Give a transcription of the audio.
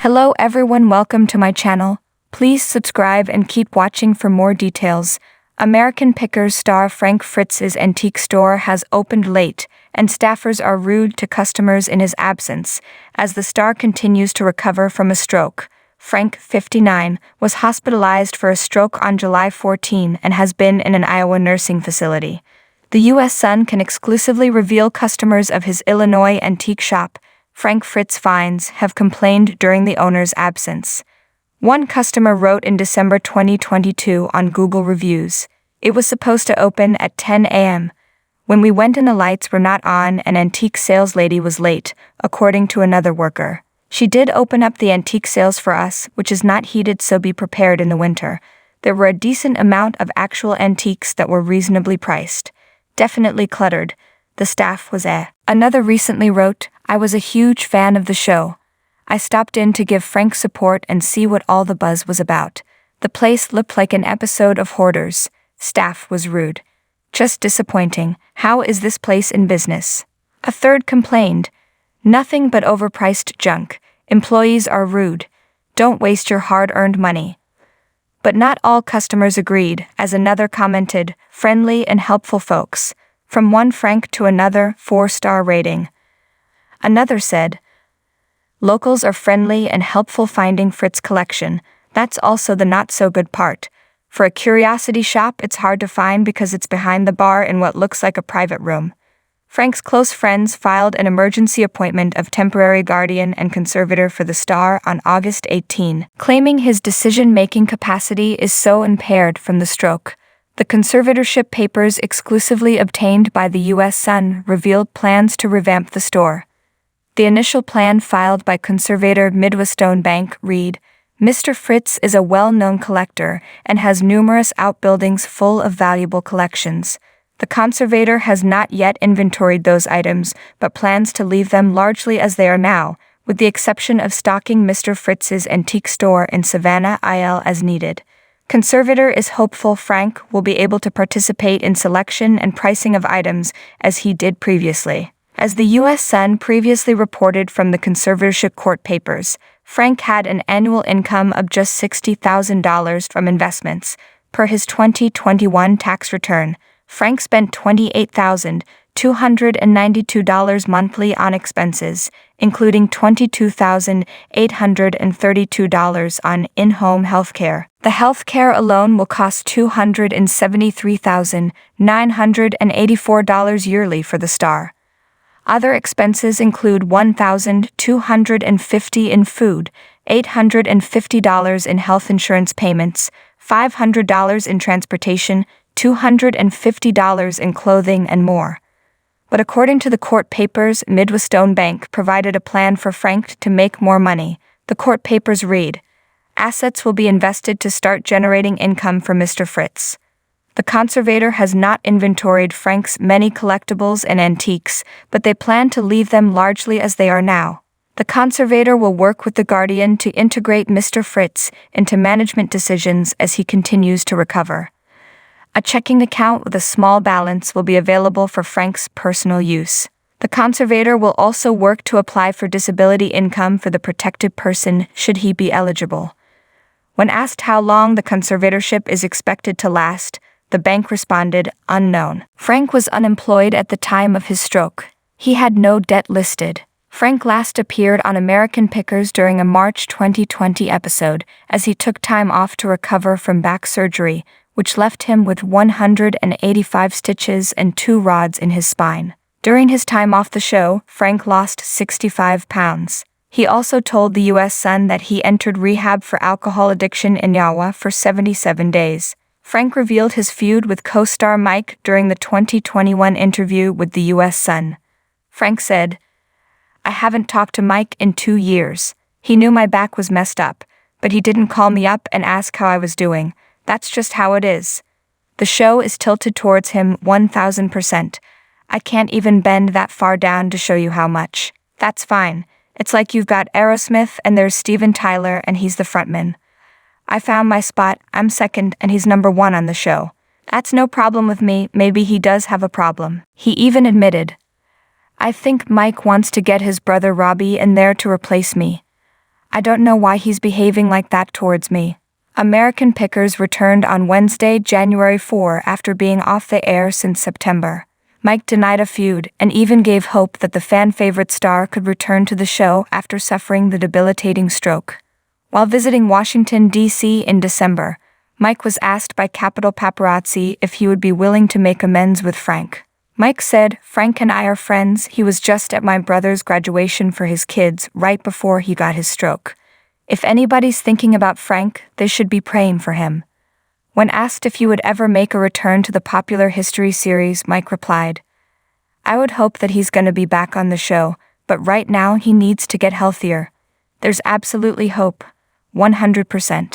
Hello everyone, welcome to my channel. Please subscribe and keep watching for more details. American Pickers star Frank Fritz's antique store has opened late, and staffers are rude to customers in his absence, as the star continues to recover from a stroke. Frank, 59, was hospitalized for a stroke on July 14 and has been in an Iowa nursing facility. The U.S. Sun can exclusively reveal customers of his Illinois antique shop, Frank Fritz finds, have complained during the owner's absence. One customer wrote in December 2022 on Google Reviews, "It was supposed to open at 10 a.m. When we went and the lights were not on, an antique sales lady was late," according to another worker. "She did open up the antique sales for us, which is not heated, so be prepared in the winter. There were a decent amount of actual antiques that were reasonably priced. Definitely cluttered. The staff was eh." Another recently wrote, "I was a huge fan of the show. I stopped in to give Frank support and see what all the buzz was about. The place looked like an episode of Hoarders. Staff was rude. Just disappointing. How is this place in business?" A third complained, "Nothing but overpriced junk. Employees are rude. Don't waste your hard-earned money." But not all customers agreed, as another commented, "Friendly and helpful folks. From one Frank to another, 4-star rating." Another said, "Locals are friendly and helpful finding Fritz collection. That's also the not-so-good part. For a curiosity shop, it's hard to find because it's behind the bar in what looks like a private room." Frank's close friends filed an emergency appointment of temporary guardian and conservator for the star on August 18, claiming his decision-making capacity is so impaired from the stroke. The conservatorship papers exclusively obtained by the U.S. Sun revealed plans to revamp the store. The initial plan filed by conservator Midwestone Bank read, "Mr. Fritz is a well-known collector and has numerous outbuildings full of valuable collections. The conservator has not yet inventoried those items, but plans to leave them largely as they are now, with the exception of stocking Mr. Fritz's antique store in Savannah, IL as needed. Conservator is hopeful Frank will be able to participate in selection and pricing of items as he did previously." As the U.S. Sun previously reported from the conservatorship court papers, Frank had an annual income of just $60,000 from investments. Per his 2021 tax return, Frank spent $28,292 monthly on expenses, including $22,832 on in-home healthcare. The healthcare alone will cost $273,984 yearly for the star. Other expenses include $1,250 in food, $850 in health insurance payments, $500 in transportation, $250 in clothing, and more. But according to the court papers, Midwestone Bank provided a plan for Frank to make more money. The court papers read, "Assets will be invested to start generating income for Mr. Fritz." The conservator has not inventoried Frank's many collectibles and antiques, but they plan to leave them largely as they are now. The conservator will work with the guardian to integrate Mr. Fritz into management decisions as he continues to recover. A checking account with a small balance will be available for Frank's personal use. The conservator will also work to apply for disability income for the protected person should he be eligible. When asked how long the conservatorship is expected to last, the bank responded, "Unknown." Frank was unemployed at the time of his stroke. He had no debt listed. Frank last appeared on American Pickers during a March 2020 episode as he took time off to recover from back surgery, which left him with 185 stitches and 2 rods in his spine. During his time off the show, Frank lost 65 pounds. He also told the U.S. Sun that he entered rehab for alcohol addiction in Iowa for 77 days. Frank revealed his feud with co-star Mike during the 2021 interview with the U.S. Sun. Frank said, "I haven't talked to Mike in 2 years. He knew my back was messed up, but he didn't call me up and ask how I was doing. That's just how it is." The show is tilted towards him 1000%. "I can't even bend that far down to show you how much. That's fine. It's like you've got Aerosmith and there's Steven Tyler and he's the frontman. I found my spot, I'm second and he's number 1 on the show. That's no problem with me, maybe he does have a problem." He even admitted, "I think Mike wants to get his brother Robbie in there to replace me. I don't know why he's behaving like that towards me. American Pickers returned on Wednesday, January 4, after being off the air since September. Mike denied a feud and even gave hope that the fan-favorite star could return to the show after suffering the debilitating stroke. While visiting Washington, D.C. in December, Mike was asked by Capitol Paparazzi if he would be willing to make amends with Frank. Mike said, "Frank and I are friends. He was just at my brother's graduation for his kids right before he got his stroke. If anybody's thinking about Frank, they should be praying for him." When asked if he would ever make a return to the popular history series, Mike replied, "I would hope that he's gonna be back on the show, but right now he needs to get healthier. There's absolutely hope. 100%.